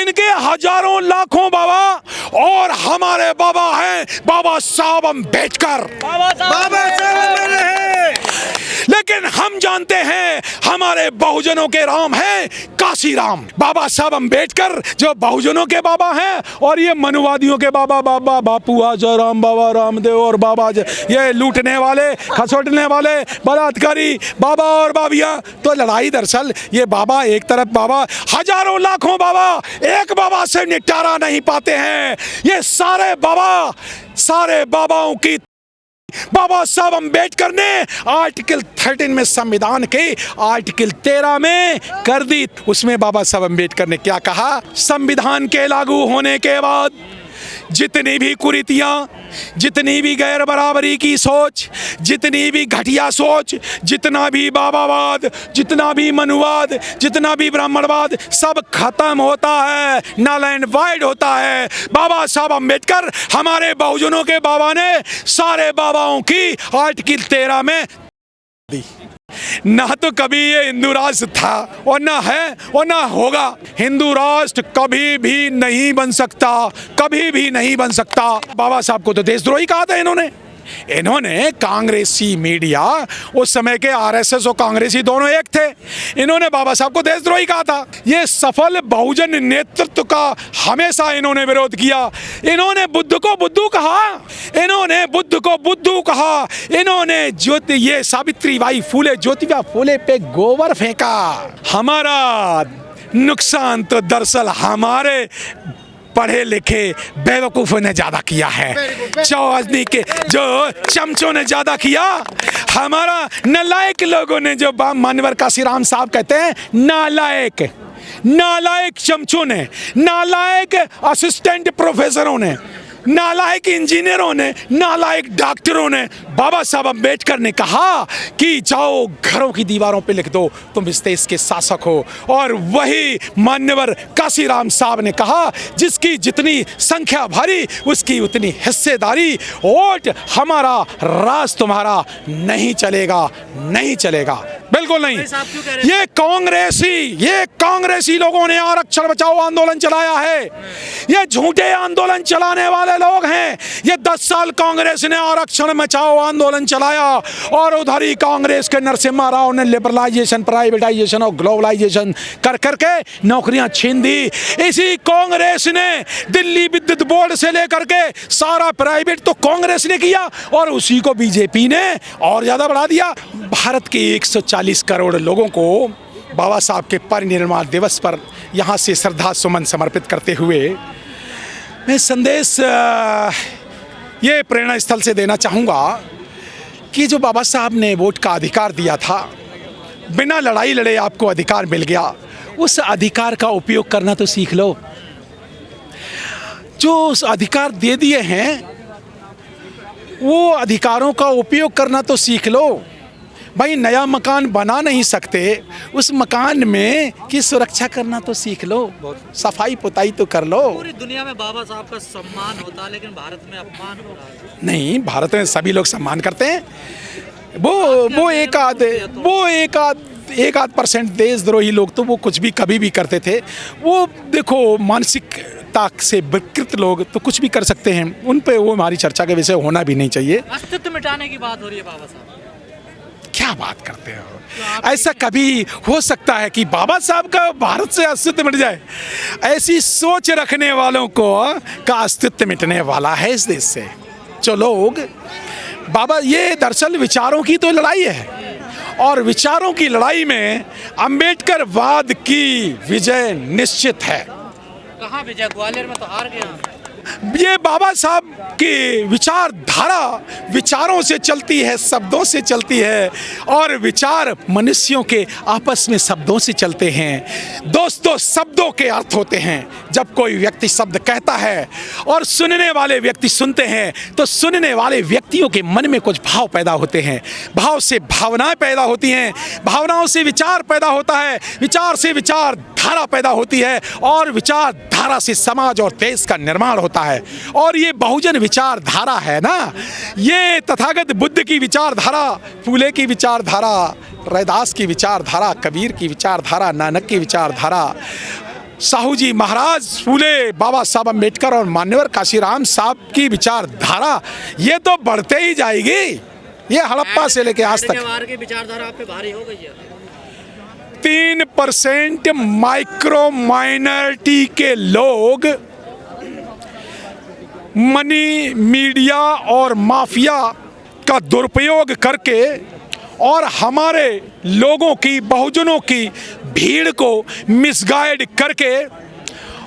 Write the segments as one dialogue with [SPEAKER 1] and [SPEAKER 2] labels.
[SPEAKER 1] इनके हजारों लाखों बाबा, और हमारे बाबा हैं बाबा साहब अम्बेडकर। लेकिन हम जानते हैं हमारे बहुजनों के राम हैं काशी राम। बाबा साहब अम्बेडकर जो बहुजनों के बाबा हैं, और ये मनुवादियों के बाबा बाबा बापू आजाराम, बाबा रामदेव और बाबा ये लूटने वाले, खसोटने वाले, बलात्कारी बाबा और बाबियां। तो लड़ाई दरअसल ये बाबा एक तरफ, बाबा हजारों लाखों बाबा एक बाबा से निपटारा नहीं पाते हैं। ये सारे बाबाओं की बाबा साहब अम्बेडकर ने आर्टिकल 13 में, संविधान के आर्टिकल 13 में कर दी। उसमें बाबा साहब अम्बेडकर ने क्या कहा? संविधान के लागू होने के बाद जितनी भी कुरीतियां, जितनी भी गैर बराबरी की सोच, जितनी भी घटिया सोच, जितना भी बाबावाद, जितना भी मनुवाद, जितना भी ब्राह्मणवाद, सब खत्म होता है, नल एंड वाइड होता है। बाबा साहब अम्बेडकर हमारे बहुजनों के बाबा ने सारे बाबाओं की आर्टिकल 13 में दी। ना तो कभी ये हिंदू राष्ट्र था, और ना है और ना होगा। हिंदू राष्ट्र कभी भी नहीं बन सकता, कभी भी नहीं बन सकता। बाबा साहब को तो देशद्रोही कहा था इन्होंने कांग्रेसी मीडिया, उस समय के आरएसएस और कांग्रेसी दोनों एक थे, इन्होंने बाबा साहब को देशद्रोही कहा था। ये सफल बहुजन नेतृत्व का हमेशा इन्होंने विरोध किया। इन्होंने बुद्ध को बुद्धू कहा, इन्होंने बुद्ध को बुद्धू कहा, इन्होंने ये सावित्रीबाई फूले, ज्योतिबा फूले पे गोबर फेंका। हमारा नुकसान तो दरअसल हमारे पढ़े लिखे बेवकूफों ने ज्यादा किया है, चौधरी के जो चमचों ने ज्यादा किया। हमारा नालायक लोगों ने, जो मान्यवर काशीराम साहब कहते हैं नालायक चमचों ने, नालायक असिस्टेंट प्रोफेसरों ने, नालायक इंजीनियरों ने, नालायक डॉक्टरों ने बाबा साहब अम्बेडकर ने कहा कि जाओ घरों की दीवारों पे लिख दो तुम इस देश के शासक हो। और वही मान्यवर काशीराम साहब ने कहा जिसकी जितनी संख्या भारी उसकी उतनी हिस्सेदारी, वोट हमारा राज तुम्हारा नहीं चलेगा, नहीं चलेगा, बिल्कुल नहीं। ये कांग्रेसी लोगों ने आरक्षण बचाओ आंदोलन चलाया है, ये झूठे आंदोलन चलाने वाले लोग हैं। ये 10 साल कांग्रेस ने आरक्षण बचाओ आंदोलन चलाया, और उधर ही कांग्रेस के नरसिम्हा राव ने लिबरलाइजेशन, प्राइवेटाइजेशन और ग्लोबलाइजेशन कर करके नौकरियां छीन दी। इसी कांग्रेस ने दिल्ली विद्युत बोर्ड से लेकर के सारा प्राइवेट तो कांग्रेस ने किया, और उसी को बीजेपी ने और ज्यादा बढ़ा दिया। भारत के 140 करोड़ लोगों को बाबा साहब के परिनिर्वाण दिवस पर यहाँ से श्रद्धा सुमन समर्पित करते हुए मैं संदेश ये प्रेरणा स्थल से देना चाहूँगा कि जो बाबा साहब ने वोट का अधिकार दिया था, बिना लड़ाई लड़े आपको अधिकार मिल गया, उस अधिकार का उपयोग करना तो सीख लो। जो उस अधिकार दे दिए हैं वो अधिकारों का उपयोग करना तो सीख लो। भाई नया मकान बना नहीं सकते, उस मकान में की सुरक्षा करना तो सीख लो, सफाई पुताई तो कर लो।
[SPEAKER 2] पूरी दुनिया में बाबा साहब का सम्मान होता है, लेकिन भारत में अपमान हो रहा है।
[SPEAKER 1] नहीं, भारत में सभी लोग सम्मान करते हैं। वो एक आध % देशद्रोही लोग तो वो कुछ भी कभी भी करते थे। वो देखो मानसिकता से विकृत लोग तो कुछ भी कर सकते हैं, उन पे वो हमारी चर्चा के विषय होना भी नहीं चाहिए।
[SPEAKER 2] अस्तित्व मिटाने की बात हो रही है बाबा साहब,
[SPEAKER 1] क्या बात करते हो? ऐसा कभी हो सकता है कि बाबा साहब का भारत से अस्तित्व मिट जाए? ऐसी सोच रखने वालों को का अस्तित्व मिटने वाला है इस देश से। जो लोग बाबा, ये दरअसल विचारों की तो लड़ाई है, और विचारों की लड़ाई में अंबेडकर वाद की विजय निश्चित है।
[SPEAKER 2] कहाँ विजय? ग्वालियर में तो हार गया।
[SPEAKER 1] ये बाबा साहब की विचारधारा विचारों से चलती है, शब्दों से चलती है, और विचार मनुष्यों के आपस में शब्दों से चलते हैं। दोस्तों, शब्दों के अर्थ होते हैं। जब कोई व्यक्ति शब्द कहता है और सुनने वाले व्यक्ति सुनते हैं, तो सुनने वाले व्यक्तियों के मन में कुछ भाव पैदा होते हैं, भाव से भावनाएं पैदा होती हैं, भावनाओं से विचार पैदा होता है, विचार से विचार धारा पैदा होती है, और विचारधारा से समाज और देश का निर्माण होता है। और ये बहुजन विचारधारा है ना, ये तथागत बुद्ध की विचारधारा, फूले की विचारधारा, रैदास की विचारधारा, कबीर की विचारधारा, नानक की विचारधारा, साहू जी महाराज, फूले बाबा साहब अम्बेडकर और मान्यवर काशीराम साहब की विचारधारा ये तो बढ़ते ही जाएगी, ये हड़प्पा से लेके आज तक।
[SPEAKER 2] की विचारधारा आप पे भारी हो गई है।
[SPEAKER 1] 3% माइक्रो माइनॉरिटी के लोग मनी, मीडिया और माफिया का दुरुपयोग करके और हमारे लोगों की, बहुजनों की भीड़ को मिसगाइड करके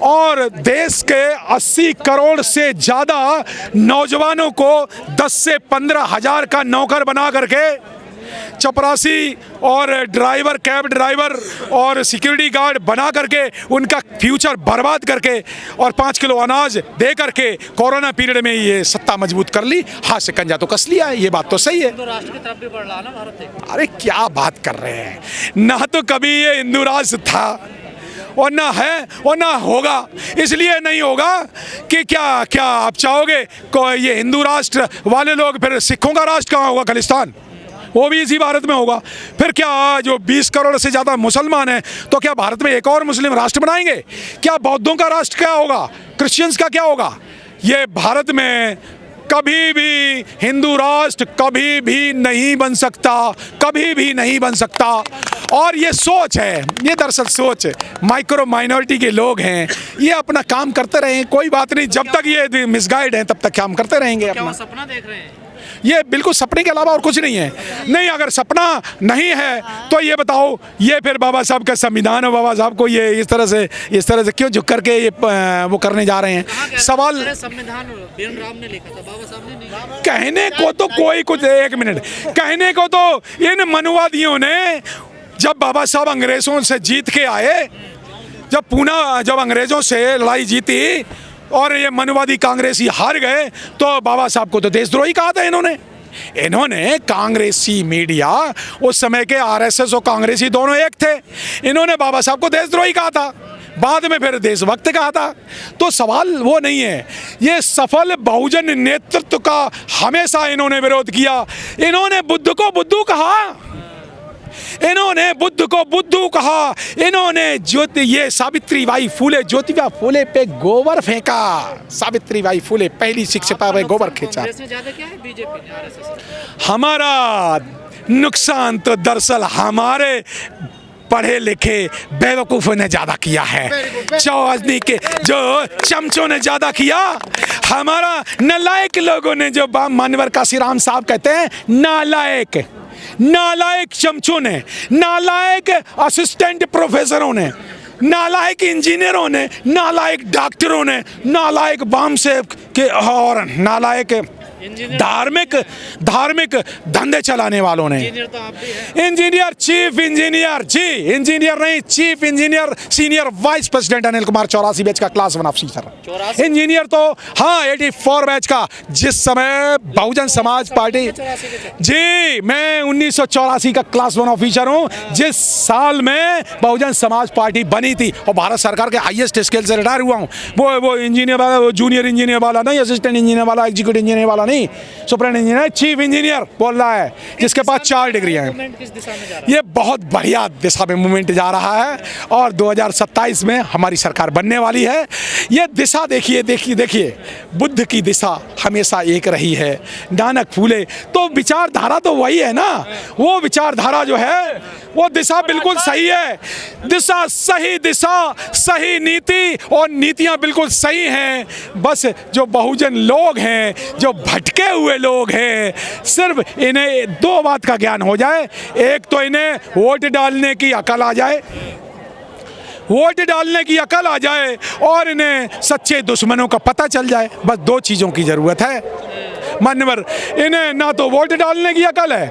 [SPEAKER 1] और देश के 80 करोड़ से ज़्यादा नौजवानों को 10 से 15 हज़ार का नौकर बना करके चपरासी और ड्राइवर, कैब ड्राइवर और सिक्योरिटी गार्ड बना करके उनका फ्यूचर बर्बाद करके और 5 किलो अनाज दे करके कोरोना पीरियड में ये सत्ता मजबूत कर ली। हाथ से कंजा तो कस लिया, ये बात तो सही है।
[SPEAKER 2] तो राष्ट्र की तरफ भी बढ़ रहा ना भारत।
[SPEAKER 1] अरे क्या बात कर रहे हैं, ना तो कभी ये हिंदू राष्ट्र था और ना है और ना होगा। इसलिए नहीं होगा कि क्या आप चाहोगे को ये हिंदू राष्ट्र वाले लोग, फिर सिखों का राष्ट्र कहाँ होगा? खालिस्तान, वो भी इसी भारत में होगा। फिर क्या जो 20 करोड़ से ज़्यादा मुसलमान हैं, तो क्या भारत में एक और मुस्लिम राष्ट्र बनाएंगे? क्या बौद्धों का राष्ट्र क्या होगा? क्रिश्चियंस का क्या होगा? ये भारत में कभी भी हिंदू राष्ट्र कभी भी नहीं बन सकता, कभी भी नहीं बन सकता। और ये सोच है, ये दरअसल सोच माइक्रो माइनॉरिटी के लोग हैं, ये अपना काम करते रहें, कोई बात नहीं। जब तक ये मिसगाइड हैं तब तक काम करते रहेंगे अपना।
[SPEAKER 2] सपना देख रहे हैं?
[SPEAKER 1] ये बिल्कुल सपने के अलावा और कुछ नहीं है। नहीं, अगर सपना नहीं है तो ये बताओ, ये फिर बाबा साहब का संविधान है, बाबा साहब को ये इस तरह से क्यों झुक करके ये वो करने जा रहे हैं? सवाल
[SPEAKER 2] संविधान बीएन राम ने लिखा था, बाबा साहब ने नहीं।
[SPEAKER 1] कहने को तो कोई कुछ, एक मिनट, कहने को तो इन मनुवादियों ने, जब बाबा साहब अंग्रेजों से जीत के आए, जब अंग्रेजों से लड़ाई जीती और ये मनुवादी कांग्रेसी हार गए, तो बाबा साहब को तो देशद्रोही कहा था इन्होंने कांग्रेसी मीडिया, उस समय के आरएसएस और कांग्रेसी दोनों एक थे, इन्होंने बाबा साहब को देशद्रोही कहा था, बाद में फिर देशभक्त कहा था। तो सवाल वो नहीं है। ये सफल बहुजन नेतृत्व का हमेशा इन्होंने विरोध किया। इन्होंने बुद्ध को बुद्धू कहा, इन्होंने बुद्ध को बुद्धू कहा, इन्होंने ये सावित्रीबाई फूले, ज्योतिबा फूले पे गोबर फेंका। सावित्रीबाई फूले पहली शिक्षिका पे गोबर खींचा। हमारा नुकसान तो दरअसल हमारे पढ़े लिखे बेवकूफ़ों ने ज़्यादा किया है, चौधरी के जो चमचों ने ज़्यादा किया। हमारा नालायक लोगों ने, जो मान्यवर काशीराम साहब कहते हैं नालायक चमचों ने, नालायक असिस्टेंट प्रोफेसरों ने, नालायक इंजीनियरों ने, नालायक डॉक्टरों ने, नालायक बामसेव के और नालायक धार्मिक धंधे चलाने वालों ने। इंजीनियर, चीफ इंजीनियर, जी इंजीनियर नहीं, chief engineer, senior vice president Anil Kumar 84 batch का क्लास 1 ऑफिसर। इंजीनियर तो हाँ 84 बैच का, जिस समय बहुजन समाज पार्टी, जी मैं 1984 का क्लास 1 ऑफिसर हूँ, जिस साल में बहुजन समाज पार्टी बनी थी और भारत सरकार के हाईएस्ट स्केल से रिटायर हुआ हूँ। वो इंजीनियर वाला, वो जूनियर इंजीनियर वाला नहीं, असिस्टेंट इंजीनियर वाला, एग्जीक्यूटिव इंजीनियर वाला नहीं, सुपरिटेंडेंट इंजीनियर, चीफ इंजीनियर बोल रहा है, जिसके पास 4 डिग्रियां हैं। ये बहुत बढ़िया दिशा में मूवमेंट जा रहा है और 2027 में हमारी सरकार बनने वाली है। ये दिशा देखिए, बुद्ध की दिशा हमेशा एक रही है, नानक फूले, तो विचारधारा तो वही है ना। वो विचारधारा जो है वो दिशा बिल्कुल सही है, दिशा सही नीति और नीतियां बिल्कुल सही हैं। बस जो बहुजन लोग हैं, जो भटके हुए लोग हैं, सिर्फ इन्हें 2 बात का ज्ञान हो जाए। एक तो इन्हें वोट डालने की अकल आ जाए, और इन्हें सच्चे दुश्मनों का पता चल जाए। बस 2 चीज़ों की ज़रूरत है मान्यवर। इन्हें ना तो वोट डालने की अकल है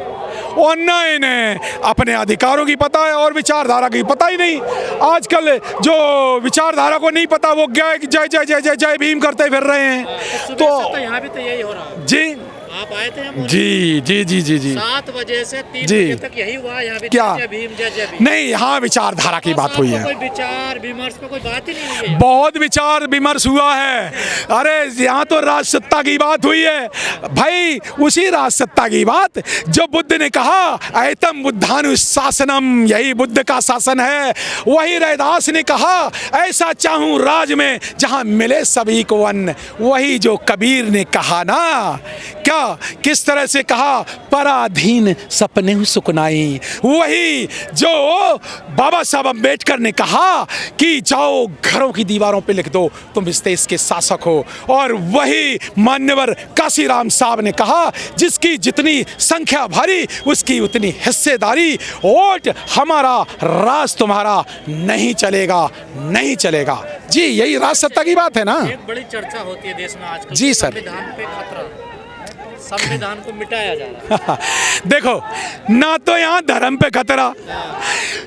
[SPEAKER 1] और ना इन्हें अपने अधिकारों की पता है और विचारधारा की पता ही नहीं। आजकल जो विचारधारा को नहीं पता, वो जय जय जय जय जय भीम करते फिर रहे हैं। तो
[SPEAKER 2] यहाँ भी तो यही हो रहा है
[SPEAKER 1] जी,
[SPEAKER 2] आप आए थे यहाँ?
[SPEAKER 1] जी जी जी जी जी
[SPEAKER 2] 7 बजे से 3
[SPEAKER 1] जी।
[SPEAKER 2] बजे तक यही हुआ यहाँ पे?
[SPEAKER 1] क्या?
[SPEAKER 2] जय भीम, जय जय भीम।
[SPEAKER 1] नहीं, यहाँ विचारधारा की बात हुई है।
[SPEAKER 2] कोई विचार विमर्श पे कोई बात ही नहीं हुई है?
[SPEAKER 1] बहुत विचार विमर्श हुआ है। अरे यहाँ तो राजसत्ता की बात हुई है भाई, उसी राजसत्ता की बात जो बुद्ध ने कहा ऐतम बुद्धानुशासनम, यही बुद्ध का शासन है। वही रैदास ने कहा ऐसा चाहूं राज में जहां मिले सभी को अन्न। वही जो कबीर ने कहा ना, क्या किस तरह से कहा, पराधीन सपने सुकनाई। वही जो बाबा साहब अम्बेडकर ने कहा कि जाओ घरों की दीवारों पे लिख दो तुम इस देश के शासक हो। और वही मान्यवर काशीराम साहब ने कहा जिसकी जितनी संख्या भारी उसकी उतनी हिस्सेदारी। वोट हमारा, राज तुम्हारा, नहीं चलेगा, नहीं चलेगा। जी यही राजसत्ता की बात है ना।
[SPEAKER 2] एक बड़ी चर्चा होती है देश में आजकल,
[SPEAKER 1] जी सर।
[SPEAKER 2] संविधान पे खतरा, संविधान को मिटाया जा रहा है।
[SPEAKER 1] देखो ना, तो यहाँ धर्म पे खतरा,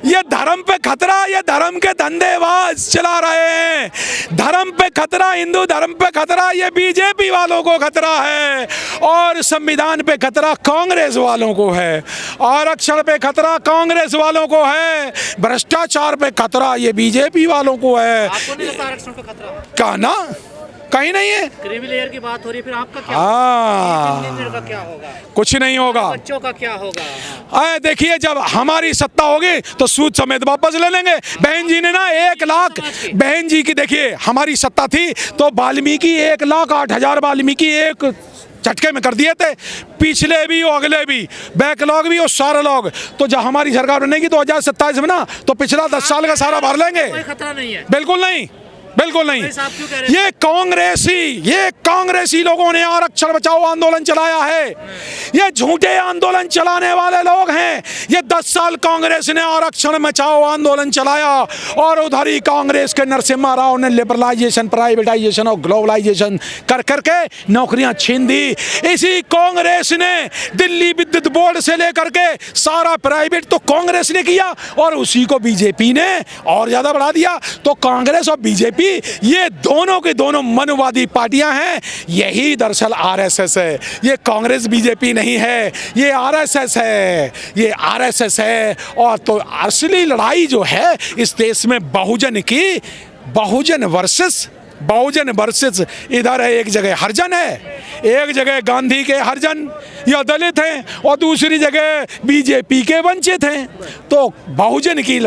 [SPEAKER 1] ये धर्म पे खतरा, ये धर्म के धंधेबाज चला रहे हैं। धर्म पे खतरा, हिंदू धर्म पे खतरा, ये बीजेपी वालों को खतरा है। और संविधान पे खतरा कांग्रेस वालों को है। आरक्षण पे खतरा कांग्रेस वालों को है। भ्रष्टाचार पे खतरा ये बीजेपी वालों को है।
[SPEAKER 2] आपको नहीं लगता आरक्षण पे खतरा?
[SPEAKER 1] कहा ना, कहीं नहीं है।
[SPEAKER 2] क्रीमी लेयर की बात हो रही है, फिर आपका क्या
[SPEAKER 1] हाँ,
[SPEAKER 2] का क्या होगा?
[SPEAKER 1] कुछ नहीं होगा।
[SPEAKER 2] बच्चों का क्या होगा?
[SPEAKER 1] अरे देखिए, जब हमारी सत्ता होगी तो सूद समेत वापस ले लेंगे। बहन जी ने ना 1 लाख, बहन जी की देखिए हमारी सत्ता थी तो वाल्मीकि 1,08,000 वाल्मीकि एक झटके में कर दिए थे। पिछले भी और अगले भी, बैकलॉग भी और सारे लॉग। तो जब हमारी सरकार बनेगी 2027 में ना, तो पिछला 10 साल का सारा भर लेंगे।
[SPEAKER 2] कोई खतरा नहीं है?
[SPEAKER 1] बिल्कुल नहीं, बिल्कुल नहीं। ये कांग्रेसी लोगों ने आरक्षण बचाओ आंदोलन चलाया है। ये झूठे आंदोलन चलाने वाले लोग हैं। ये 10 साल कांग्रेस ने आरक्षण बचाओ आंदोलन चलाया और उधर ही कांग्रेस के नरसिम्हा राव ने लिबरलाइजेशन, प्राइवेटाइजेशन और ग्लोबलाइजेशन कर करके नौकरियां छीन दी। इसी कांग्रेस ने दिल्ली विद्युत बोर्ड से लेकर के सारा प्राइवेट तो कांग्रेस ने किया और उसी को बीजेपी ने और ज्यादा बढ़ा दिया। तो कांग्रेस और बीजेपी ये दोनों के दोनों मनोवादी पार्टियां हैं। यही दरअसल आरएसएस है। ये कांग्रेस बीजेपी नहीं है, ये आरएसएस है, ये आरएसएस है। और तो असली लड़ाई जो है इस देश में बहुजन की, बहुजन वर्सेस इधर है, एक जगह हरिजन है, एक जगह गांधी के हरिजन या दलित हैं और दूसरी जगह बीजेपी के वंचित हैं। तो बहुजन की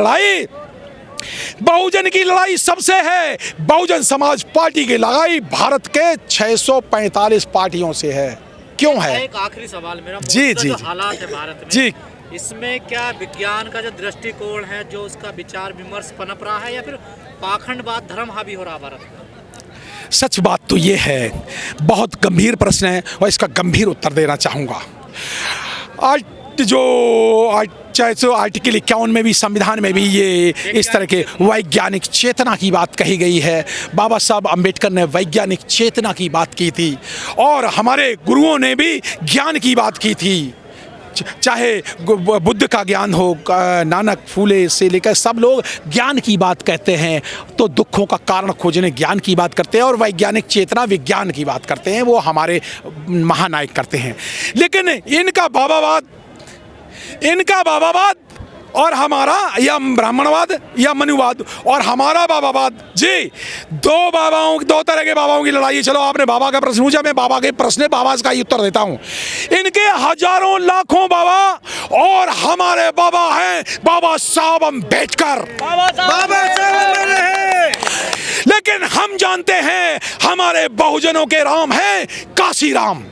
[SPEAKER 1] लड़ाई सबसे है। बहुजन समाज पार्टी की लड़ाई भारत के 645 पार्टियों से है। क्यों है?
[SPEAKER 2] एक आखिरी सवाल मेरा,
[SPEAKER 1] जी जी,
[SPEAKER 2] जो हालात है भारत में
[SPEAKER 1] जी,
[SPEAKER 2] इसमें क्या विज्ञान का जो दृष्टिकोण है, जो उसका विचार विमर्श पनप रहा है, या फिर पाखंडवाद, धर्म हावी हो रहा भारत में?
[SPEAKER 1] सच बात तो ये है, बहुत गंभीर प्रश्न है और इसका गंभीर उत्तर देना चाहूँगा। आज चाहे तो आर्टिकल 51 में भी, संविधान में भी ये इस तरह के वैज्ञानिक चेतना की बात कही गई है। बाबा साहब अम्बेडकर ने वैज्ञानिक चेतना की बात की थी और हमारे गुरुओं ने भी ज्ञान की बात की थी। चाहे बुद्ध का ज्ञान हो, नानक फूले से लेकर सब लोग ज्ञान की बात कहते हैं। तो दुखों का कारण खोजने ज्ञान की बात करते हैं और वैज्ञानिक चेतना विज्ञान की बात करते हैं। वो हमारे महानायक करते हैं। लेकिन इनका बाबावाद और हमारा या ब्राह्मणवाद या मनुवाद और हमारा बाबावाद, जी दो तरह के बाबाओं की लड़ाई। चलो आपने बाबा का प्रश्न पूछा, मैं बाबा के प्रश्न बाबा का ही उत्तर देता हूं। इनके हजारों लाखों बाबा और हमारे बाबा हैं बाबा साहब अम्बेडकर। लेकिन हम जानते हैं हमारे बहुजनों के राम हैं काशीराम।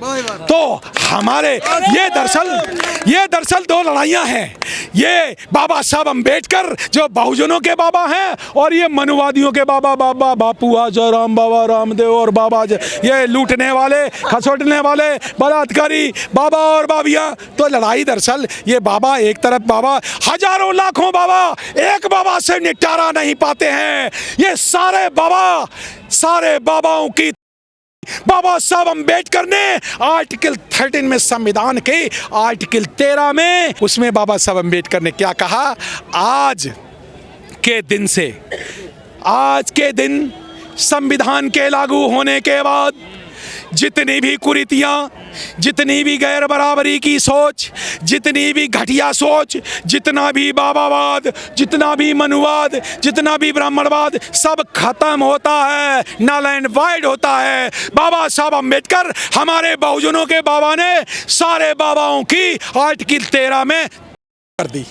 [SPEAKER 1] तो हमारे ये दरअसल 2 लड़ाइयां हैं। ये बाबा साहब अम्बेडकर जो बहुजनों के बाबा हैं और ये मनुवादियों के बाबा बापू आजाराम, बाबा रामदेव और बाबा ये लूटने वाले, खसोटने वाले, बलात्कारी बाबा और बाबियाँ। तो लड़ाई दरअसल ये बाबा एक तरफ, बाबा हजारों लाखों बाबा एक बाबा से निपटारा नहीं पाते हैं। ये सारे बाबाओं की बाबा साहब अम्बेडकर ने आर्टिकल 13 में, संविधान के आर्टिकल 13 में, उसमें बाबा साहब अम्बेडकर ने क्या कहा? आज के दिन संविधान के लागू होने के बाद जितनी भी कुरीतियां जितनी भी गैर बराबरी की सोच, जितनी भी घटिया सोच, जितना भी बाबावाद, जितना भी मनुवाद, जितना भी ब्राह्मणवाद, सब खत्म होता है, नल एंड वाइड होता है। बाबा साहब अम्बेडकर हमारे बहुजनों के बाबा ने सारे बाबाओं की आर्टिकल 13 में कर दी।